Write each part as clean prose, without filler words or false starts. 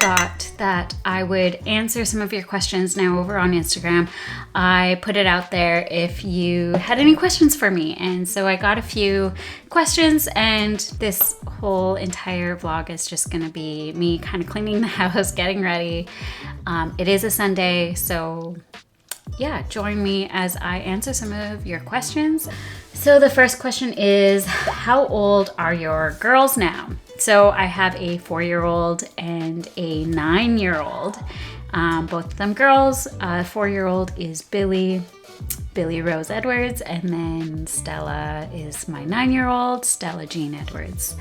thought that I would answer some of your questions now over on Instagram. I put it out there if you had any questions for me. And so I got a few questions, and this whole entire vlog is just going to be me kind of cleaning the house, getting ready. It is a Sunday, so yeah, join me as I answer some of your questions. So the first question is, how old are your girls now? So I have a 4-year-old and a 9-year-old, both of them girls. 4-year-old is Billy Rose Edwards, and then Stella is my 9-year-old, Stella Jean Edwards.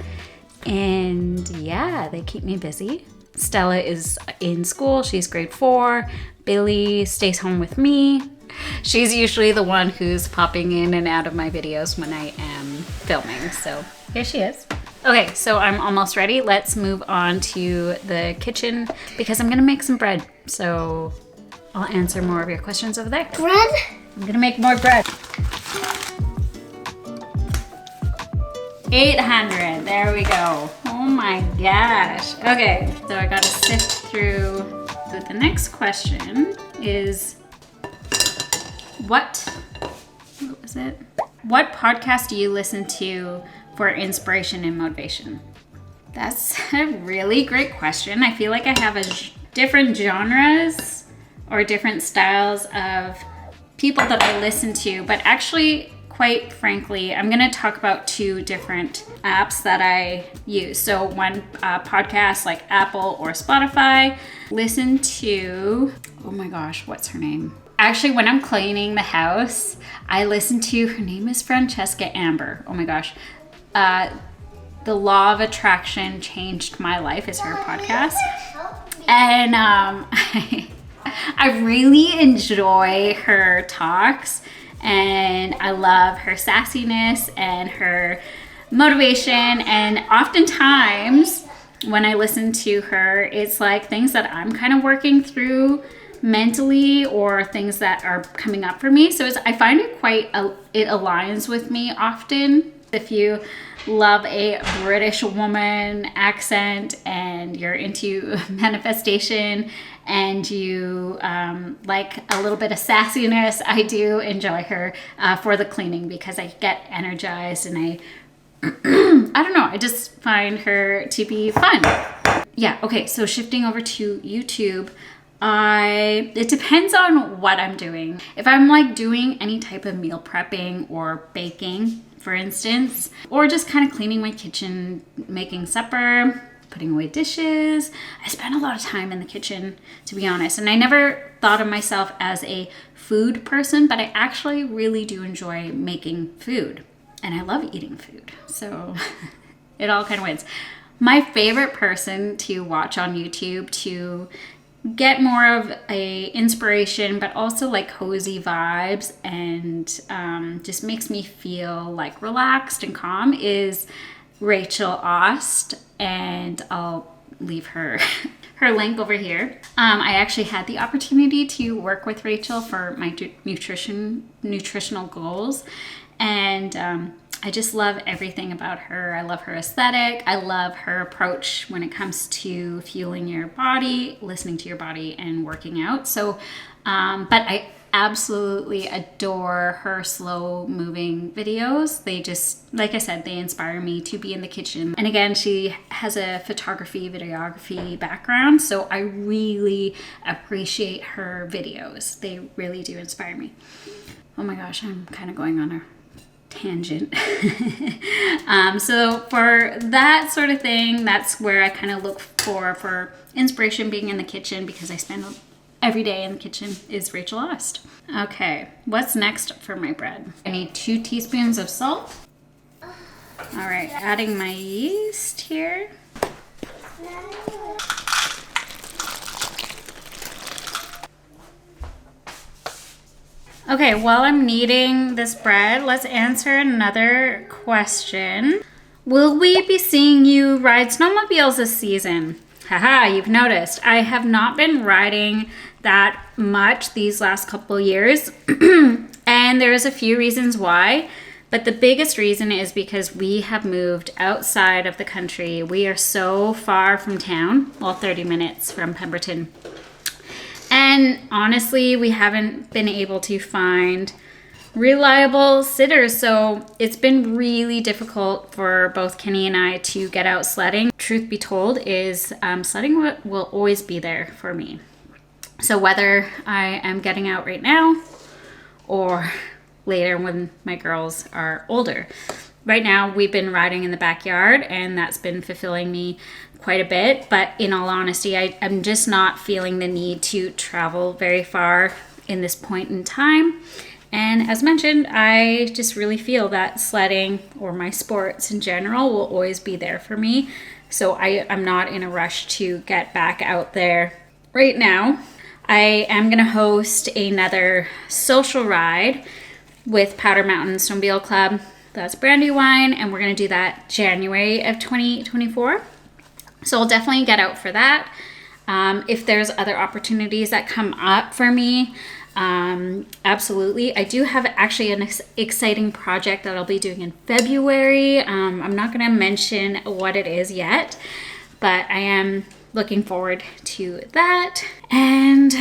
And yeah, they keep me busy. Stella is in school, she's grade 4. Billy stays home with me. She's usually the one who's popping in and out of my videos when I am filming. So here she is. Okay, so I'm almost ready. Let's move on to the kitchen because I'm gonna make some bread. So I'll answer more of your questions over there. Bread? I'm gonna make more bread. 800, there we go. Oh my gosh. Okay, so I gotta sift through. So the next question is, what was it? What podcast do you listen to for inspiration and motivation? That's a really great question. I feel like I have different genres or different styles of people that I listen to, but actually, quite frankly, I'm going to talk about 2 different apps that I use. So one podcast like Apple or Spotify. Listen to, oh my gosh, what's her name? Actually, when I'm cleaning the house, I listen to, her name is Francesca Amber. Oh my gosh. The Law of Attraction Changed My Life is her podcast. And I really enjoy her talks. And I love her sassiness and her motivation. And oftentimes when I listen to her, it's like things that I'm kind of working through mentally or things that are coming up for me. So I find it it aligns with me often. If you love a British woman accent and you're into manifestation and you like a little bit of sassiness, I do enjoy her for the cleaning because I get energized and I don't know, I just find her to be fun. Yeah, okay, so shifting over to YouTube, it depends on what I'm doing. If I'm like doing any type of meal prepping or baking, for instance, or just kind of cleaning my kitchen, making supper, putting away dishes, I spend a lot of time in the kitchen, to be honest. And I never thought of myself as a food person, but I actually really do enjoy making food. And I love eating food. So it all kind of wins. My favorite person to watch on YouTube to get more of a inspiration, but also like cozy vibes and just makes me feel like relaxed and calm is Rachel Ost, and I'll leave her link over here. I actually had the opportunity to work with Rachel for my nutritional goals, and I just love everything about her. I love her aesthetic. I love her approach when it comes to fueling your body, listening to your body, and working out. So, but I absolutely adore her slow moving videos. They just, like I said, they inspire me to be in the kitchen. And again, she has a photography, videography background. So I really appreciate her videos. They really do inspire me. Oh my gosh, I'm kind of going on a tangent. So for that sort of thing, that's where I kind of look for inspiration, being in the kitchen, because I spend every day in the kitchen, is Rachel Ost. Okay, what's next for my bread? I need 2 teaspoons of salt. All right, adding my yeast here. Okay, while I'm kneading this bread, let's answer another question. Will we be seeing you ride snowmobiles this season? Haha, you've noticed. I have not been riding that much these last couple years, and there's a few reasons why. But the biggest reason is because we have moved outside of the country. We are so far from town, well, 30 minutes from Pemberton. And honestly, we haven't been able to find reliable sitters. So it's been really difficult for both Kenny and I to get out sledding. Truth be told is sledding will always be there for me. So whether I am getting out right now or later when my girls are older. Right now we've been riding in the backyard and that's been fulfilling me quite a bit, but in all honesty, I'm just not feeling the need to travel very far in this point in time. And as mentioned, I just really feel that sledding or my sports in general will always be there for me. So I'm not in a rush to get back out there right now. I am gonna host another social ride with Powder Mountain Snowmobile Club. That's Brandywine, and we're gonna do that January of 2024. So I'll definitely get out for that. If there's other opportunities that come up for me, absolutely. I do have actually an exciting project that I'll be doing in February. I'm not gonna mention what it is yet, but I am looking forward to that. And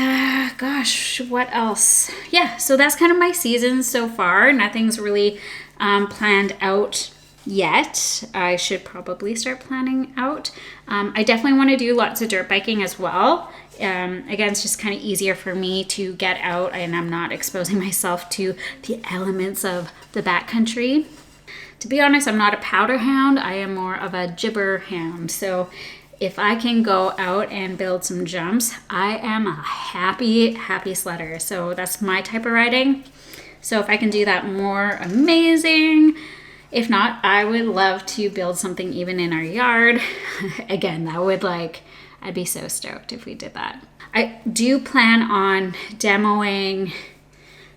gosh, what else? Yeah, so that's kind of my season so far. Nothing's really planned out yet. I should probably start planning out. I definitely want to do lots of dirt biking as well. Again, it's just kind of easier for me to get out and I'm not exposing myself to the elements of the backcountry. To be honest, I'm not a powder hound. I am more of a gibber hound. So if I can go out and build some jumps, I am a happy sledder. So that's my type of riding. So if I can do that more, amazing. If not, I would love to build something even in our yard. Again, that would I'd be so stoked if we did that. I do plan on demoing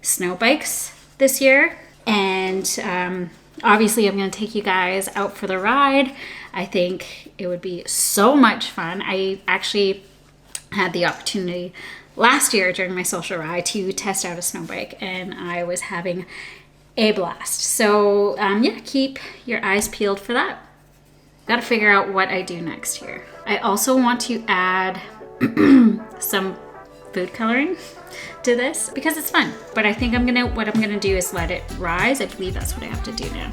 snow bikes this year. And obviously I'm gonna take you guys out for the ride. I think it would be so much fun. I actually had the opportunity last year during my social ride to test out a snow bike and I was having a blast. So yeah, keep your eyes peeled for that. Gotta figure out what I do next year. I also want to add some food coloring to this because it's fun. But I think what I'm gonna do is let it rise. I believe that's what I have to do now.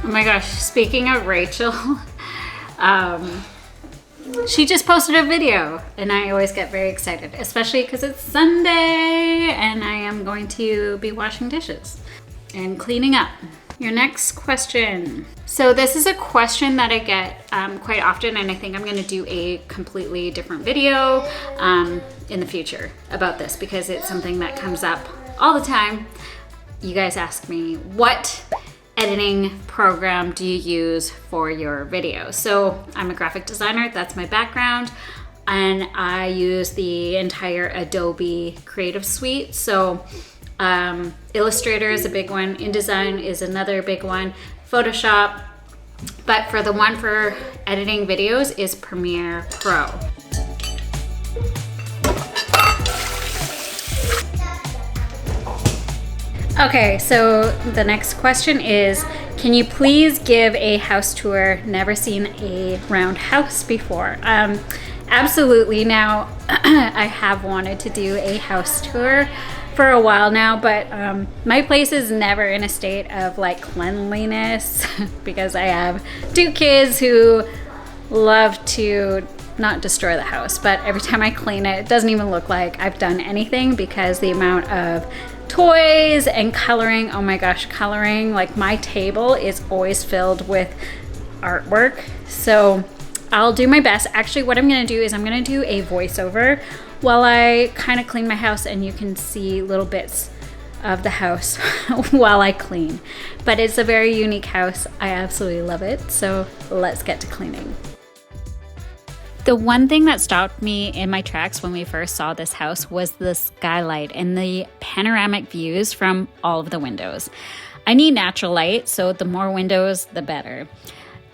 Oh my gosh, speaking of Rachel, she just posted a video and I always get very excited, especially because it's Sunday and I am going to be washing dishes and cleaning up. Your next question. So this is a question that I get quite often and I think I'm going to do a completely different video in the future about this because it's something that comes up all the time. You guys ask me, what editing program do you use for your videos? So I'm a graphic designer, that's my background, and I use the entire Adobe Creative Suite. So Illustrator is a big one, InDesign is another big one, Photoshop, but for the one for editing videos is Premiere Pro. Okay, so the next question is, can you please give a house tour? Never seen a round house before. Absolutely. Now, I have wanted to do a house tour for a while now, but my place is never in a state of cleanliness because I have 2 kids who love to not destroy the house, but every time I clean it, it doesn't even look like I've done anything because the amount of toys and coloring, oh my gosh, coloring, my table is always filled with artwork. So I'll do my best. Actually, what I'm gonna do is I'm gonna do a voiceover while I kind of clean my house and you can see little bits of the house while I clean. But it's a very unique house. I absolutely love it. So let's get to cleaning. The one thing that stopped me in my tracks when we first saw this house was the skylight and the panoramic views from all of the windows. I need natural light, so the more windows, the better.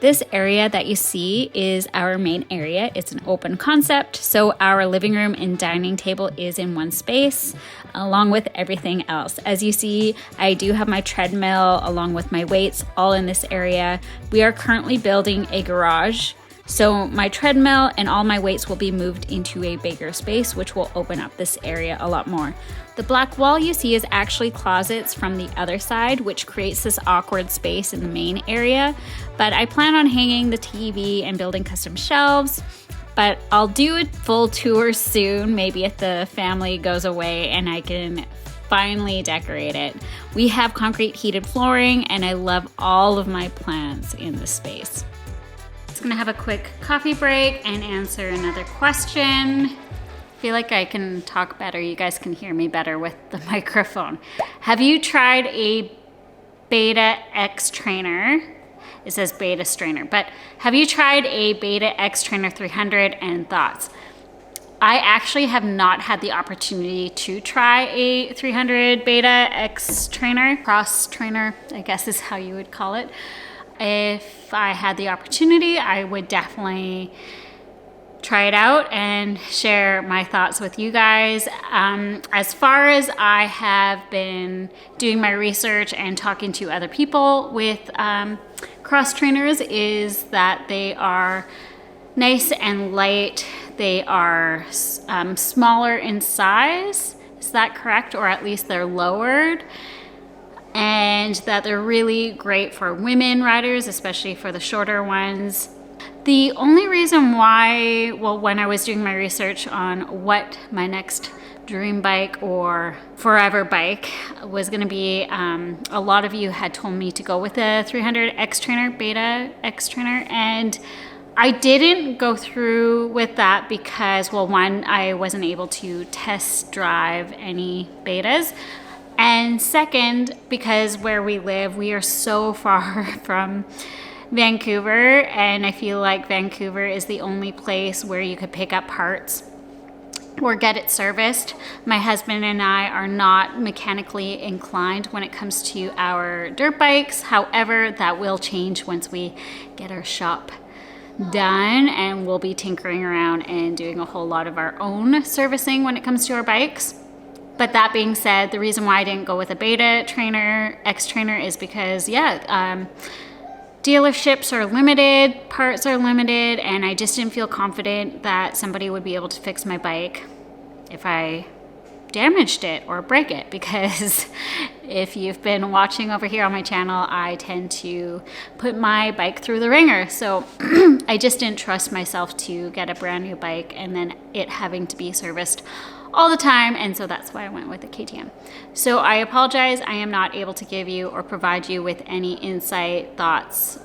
This area that you see is our main area. It's an open concept, so our living room and dining table is in one space, along with everything else. As you see, I do have my treadmill along with my weights all in this area. We are currently building a garage, so my treadmill and all my weights will be moved into a bigger space, which will open up this area a lot more. The black wall you see is actually closets from the other side, which creates this awkward space in the main area. But I plan on hanging the TV and building custom shelves. But I'll do a full tour soon, maybe if the family goes away and I can finally decorate it. We have concrete heated flooring, and I love all of my plants in this space. Just gonna have a quick coffee break and answer another question. I feel like I can talk better. You guys can hear me better with the microphone. Have you tried a Beta X Trainer? It says Beta Strainer, but have you tried a Beta X Trainer 300 and thoughts? I actually have not had the opportunity to try a 300 Beta X Trainer, cross trainer, I guess is how you would call it. If I had the opportunity, I would definitely try it out and share my thoughts with you guys. As far as I have been doing my research and talking to other people with cross trainers, is that they are nice and light. They are smaller in size. Is that correct? Or at least they're lowered. And that they're really great for women riders, especially for the shorter ones. The only reason why, well, when I was doing my research on what my next dream bike or forever bike was going to be, a lot of you had told me to go with a 300 X Trainer, Beta X Trainer, and I didn't go through with that because, well, one, I wasn't able to test drive any betas. And second, because where we live, we are so far from Vancouver, and I feel like Vancouver is the only place where you could pick up parts or get it serviced. My husband and I are not mechanically inclined when it comes to our dirt bikes. However, that will change once we get our shop done, and we'll be tinkering around and doing a whole lot of our own servicing when it comes to our bikes. But that being said, the reason why I didn't go with a Beta Trainer, X Trainer, is because, dealerships are limited, parts are limited, and I just didn't feel confident that somebody would be able to fix my bike if I damaged it or break it, because if you've been watching over here on my channel, I tend to put my bike through the ringer. So I just didn't trust myself to get a brand new bike and then it having to be serviced all the time, and so that's why I went with the KTM. So I apologize, I am not able to give you or provide you with any insight, thoughts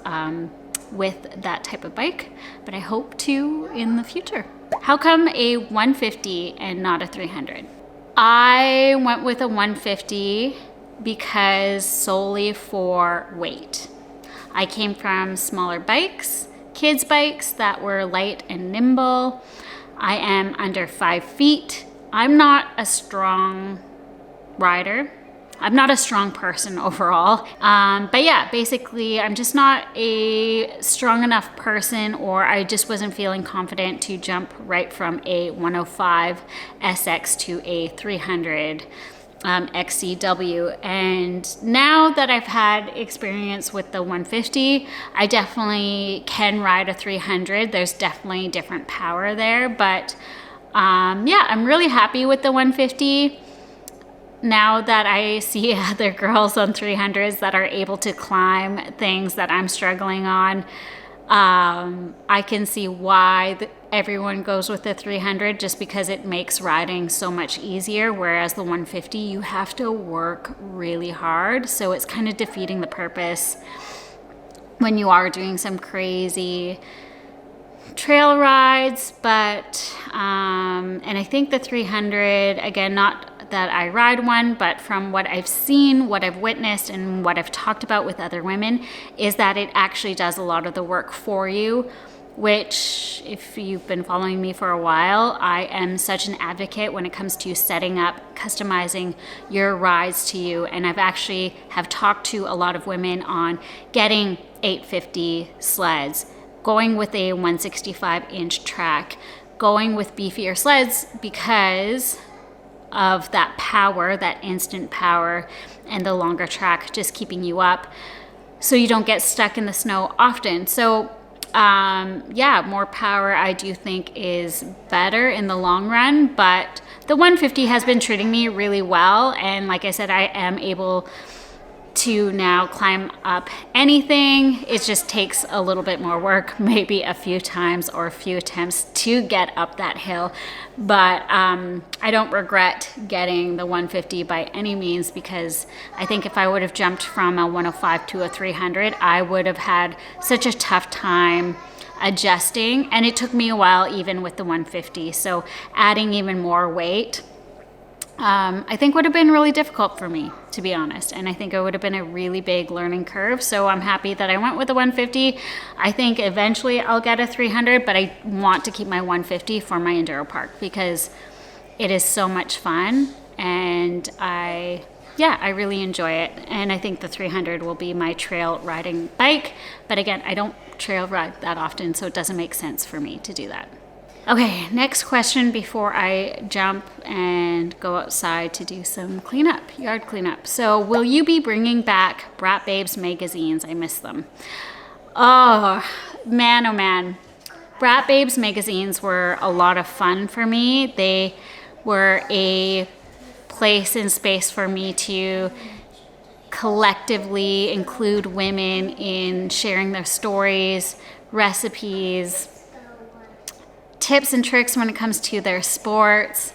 with that type of bike, but I hope to in the future. How come a 150 and not a 300? I went with a 150 because solely for weight. I came from smaller bikes, kids bikes that were light and nimble. I am under 5 feet. I'm not a strong rider. I'm not a strong person overall. But yeah, basically I'm just not a strong enough person, or I just wasn't feeling confident to jump right from a 105 SX to a 300 XCW. And now that I've had experience with the 150, I definitely can ride a 300. There's definitely different power there, but I'm really happy with the 150. Now that I see other girls on 300s that are able to climb things that I'm struggling on, I can see why everyone goes with the 300, just because it makes riding so much easier, whereas the 150, you have to work really hard. So it's kind of defeating the purpose when you are doing some crazy trail rides. But and I think the 300, again, not that I ride one, but from what I've seen, what I've witnessed, and what I've talked about with other women, is that it actually does a lot of the work for you. which if you've been following me for a while, I am such an advocate when it comes to setting up, customizing your rides to you. And I've actually have talked to a lot of women on getting 850 sleds, going with a 165-inch track, going with beefier sleds because of that power, that instant power, and the longer track just keeping you up so you don't get stuck in the snow often. So more power I do think is better in the long run, but the 150 has been treating me really well. And like I said, I am able to now climb up anything. It just takes a little bit more work, maybe a few times or a few attempts to get up that hill. But I don't regret getting the 150 by any means, because I think if I would have jumped from a 105 to a 300, I would have had such a tough time adjusting. And it took me a while even with the 150. So adding even more weight, I think would have been really difficult for me, to be honest. And I think it would have been a really big learning curve. So I'm happy that I went with the 150. I think eventually I'll get a 300, but I want to keep my 150 for my enduro park because it is so much fun. And I really enjoy it. And I think the 300 will be my trail riding bike. But again, I don't trail ride that often, so it doesn't make sense for me to do that. Okay, next question before I jump and go outside to do some cleanup, yard cleanup. So will you be bringing back Brat Babes magazines? I miss them. Oh man. Brat Babes magazines were a lot of fun for me. They were a place and space for me to collectively include women in sharing their stories, recipes, tips and tricks when it comes to their sports.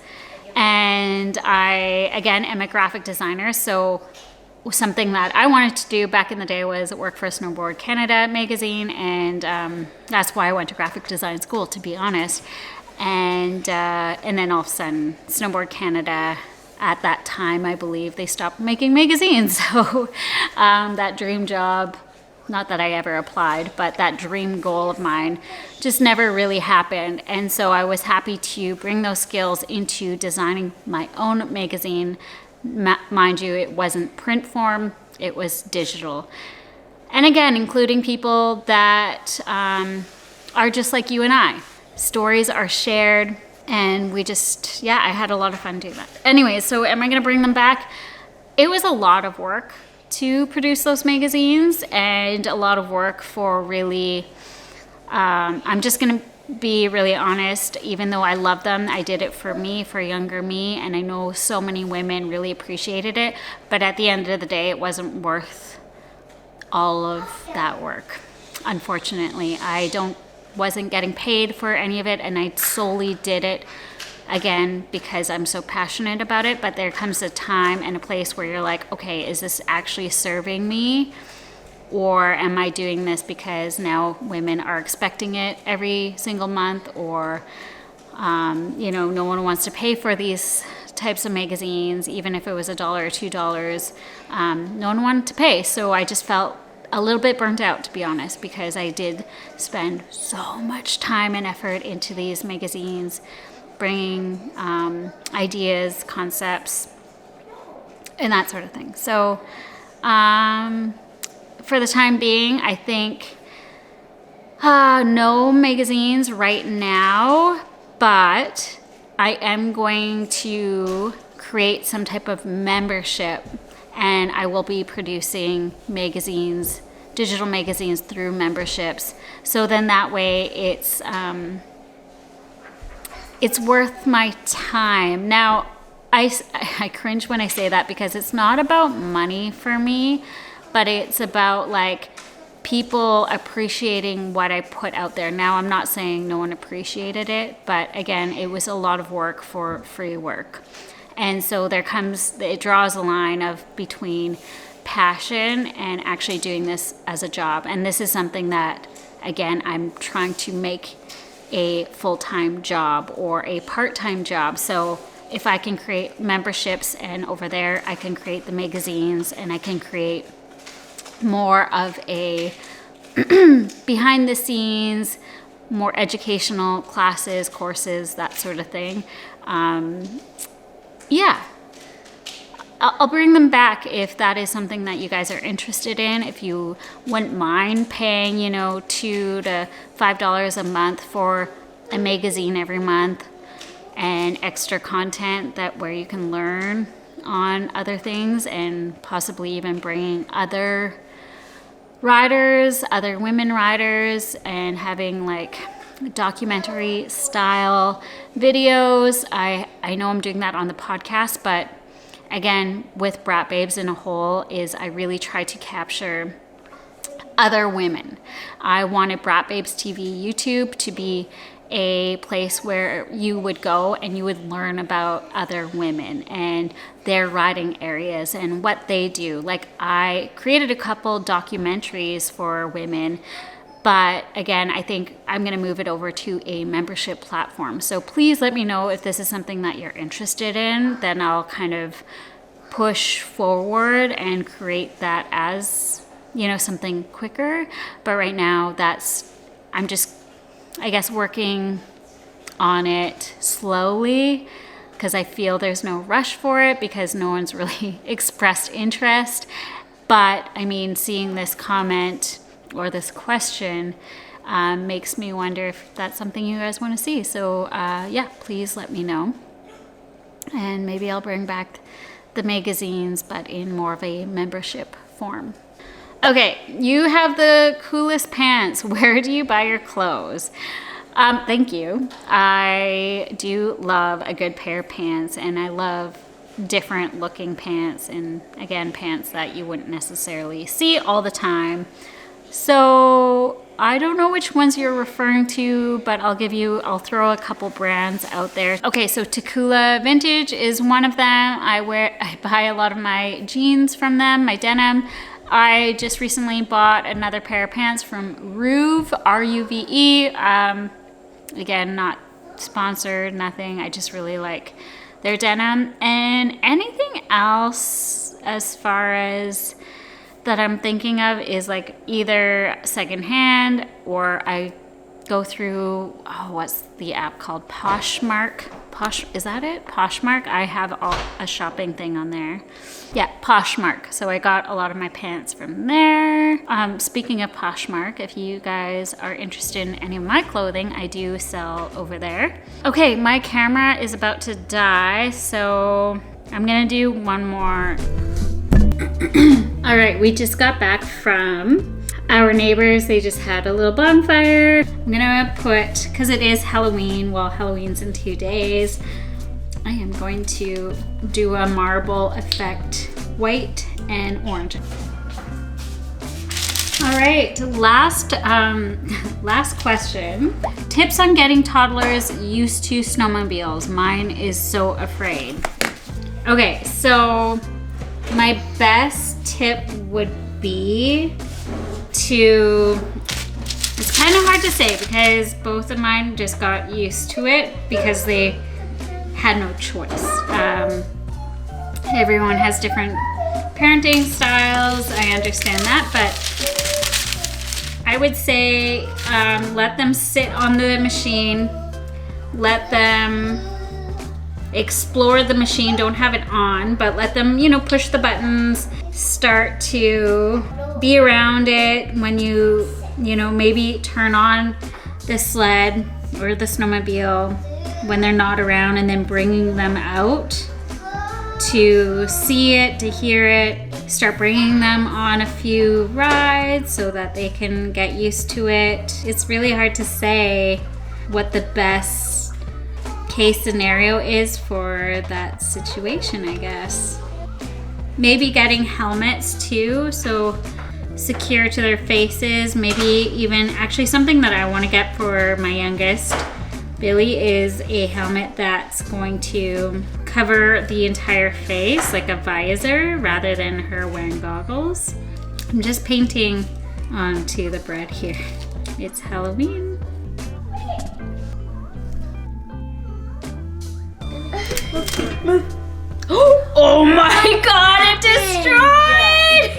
And I, again, am a graphic designer, so something that I wanted to do back in the day was work for Snowboard Canada magazine, and that's why I went to graphic design school, to be honest. And then all of a sudden, Snowboard Canada, at that time, I believe, they stopped making magazines. So that dream job, not that I ever applied, but that dream goal of mine just never really happened. And so I was happy to bring those skills into designing my own magazine. Mind you, it wasn't print form, it was digital. And again, including people that are just like you and I. Stories are shared, and we just, I had a lot of fun doing that. Anyway, so am I going to bring them back? It was a lot of work to produce those magazines, and a lot of work for really, I'm just going to be really honest, even though I love them, I did it for me, for younger me, and I know so many women really appreciated it, but at the end of the day, it wasn't worth all of that work. Unfortunately, wasn't getting paid for any of it, and I solely did it again because I'm so passionate about it. But there comes a time and a place where you're like, okay, is this actually serving me, or am I doing this because now women are expecting it every single month, or no one wants to pay for these types of magazines, even if it was $1 or $2. No one wanted to pay, so I just felt a little bit burnt out, to be honest, because I did spend so much time and effort into these magazines, bringing ideas, concepts, and that sort of thing. So for the time being, I think no magazines right now, but I am going to create some type of membership, and I will be producing magazines, digital magazines, through memberships. So then that way it's worth my time. Now, I cringe when I say that because it's not about money for me, but it's about like people appreciating what I put out there. Now, I'm not saying no one appreciated it, but again, it was a lot of work for free work. And so it draws a line between passion and actually doing this as a job. And this is something that, again, I'm trying to make a full-time job or a part-time job. So if I can create memberships, and over there I can create the magazines, and I can create more of a behind the scenes more educational classes, courses, that sort of thing. Yeah. I'll bring them back if that is something that you guys are interested in. If you wouldn't mind paying, you know, $2 to $5 a month for a magazine every month and extra content that where you can learn on other things and possibly even bringing other riders, other women riders, and having like documentary style videos. I know I'm doing that on the podcast, but again, with Brat Babes in a whole is I really try to capture other women. I wanted Brat Babes TV YouTube to be a place where you would go and you would learn about other women and their riding areas and what they do. Like, I created a couple documentaries for women, but again, I think I'm going to move it over to a membership platform. So please let me know if this is something that you're interested in. Then I'll kind of push forward and create that as, you know, something quicker. But right now I'm just, I guess, working on it slowly because I feel there's no rush for it because no one's really expressed interest. But I mean, seeing this comment or this question makes me wonder if that's something you guys want to see. So yeah, please let me know. And maybe I'll bring back the magazines, but in more of a membership form. Okay, you have the coolest pants. Where do you buy your clothes? Thank you. I do love a good pair of pants, and I love different looking pants, and again, pants that you wouldn't necessarily see all the time. So I don't know which ones you're referring to, but I'll throw a couple brands out there. Okay, so Takula Vintage is one of them. I buy a lot of my jeans from them, my denim. I just recently bought another pair of pants from Ruve, R-U-V-E. Again, not sponsored, nothing. I just really like their denim. And anything else as far as that I'm thinking of is like either secondhand or I go through, what's the app called? Poshmark. Is that it? Poshmark? I have a shopping thing on there. Yeah, Poshmark. So I got a lot of my pants from there. Speaking of Poshmark, if you guys are interested in any of my clothing, I do sell over there. Okay, my camera is about to die, so I'm gonna do one more. All right, we just got back from our neighbors. They just had a little bonfire. I'm gonna put, because it is Halloween, well, Halloween's in 2 days, I am going to do a marble effect, white and orange. All right, last question. Tips on getting toddlers used to snowmobiles. Mine is so afraid. Okay, so my best tip would be it's kind of hard to say because both of mine just got used to it because they had no choice. Everyone has different parenting styles. I understand that, but I would say let them sit on the machine, let them explore the machine, don't have it on, but let them, push the buttons, start to be around it. When you maybe turn on the sled or the snowmobile when they're not around, and then bringing them out to see it, to hear it, start bringing them on a few rides so that they can get used to it. It's really hard to say what the best case scenario is for that situation, I guess. Maybe getting helmets too, so secure to their faces. Maybe even actually something that I want to get for my youngest, Billy, is a helmet that's going to cover the entire face, like a visor, rather than her wearing goggles. I'm just painting onto the bread here. It's Halloween. Oh my god, it destroyed!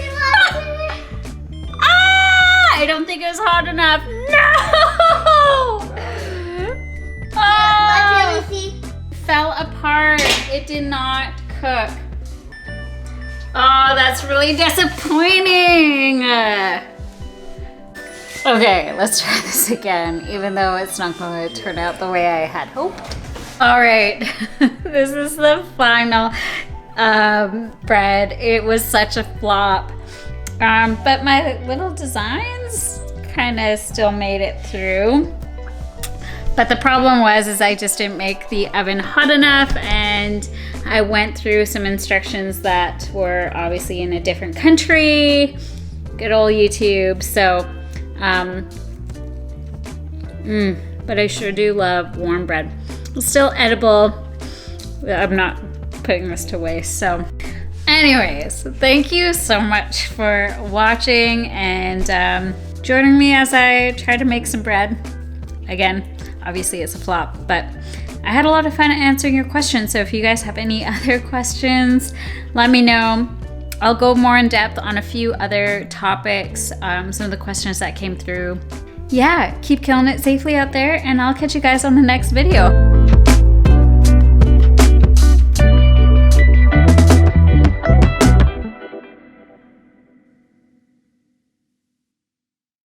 I don't think it was hot enough. No! it did not cook. Oh, that's really disappointing. Okay, let's try this again, even though it's not going to turn out the way I had hoped. All right, this is the final bread. It was such a flop, but my little designs kind of still made it through. But the problem was I just didn't make the oven hot enough, and I went through some instructions that were obviously in a different country. Good old YouTube. So, but I sure do love warm bread. It's still edible. I'm not putting this to waste. So anyways, thank you so much for watching and joining me as I try to make some bread. Again, obviously it's a flop, but I had a lot of fun answering your questions. So if you guys have any other questions, let me know. I'll go more in depth on a few other topics, some of the questions that came through. Yeah, keep killing it safely out there, and I'll catch you guys on the next video.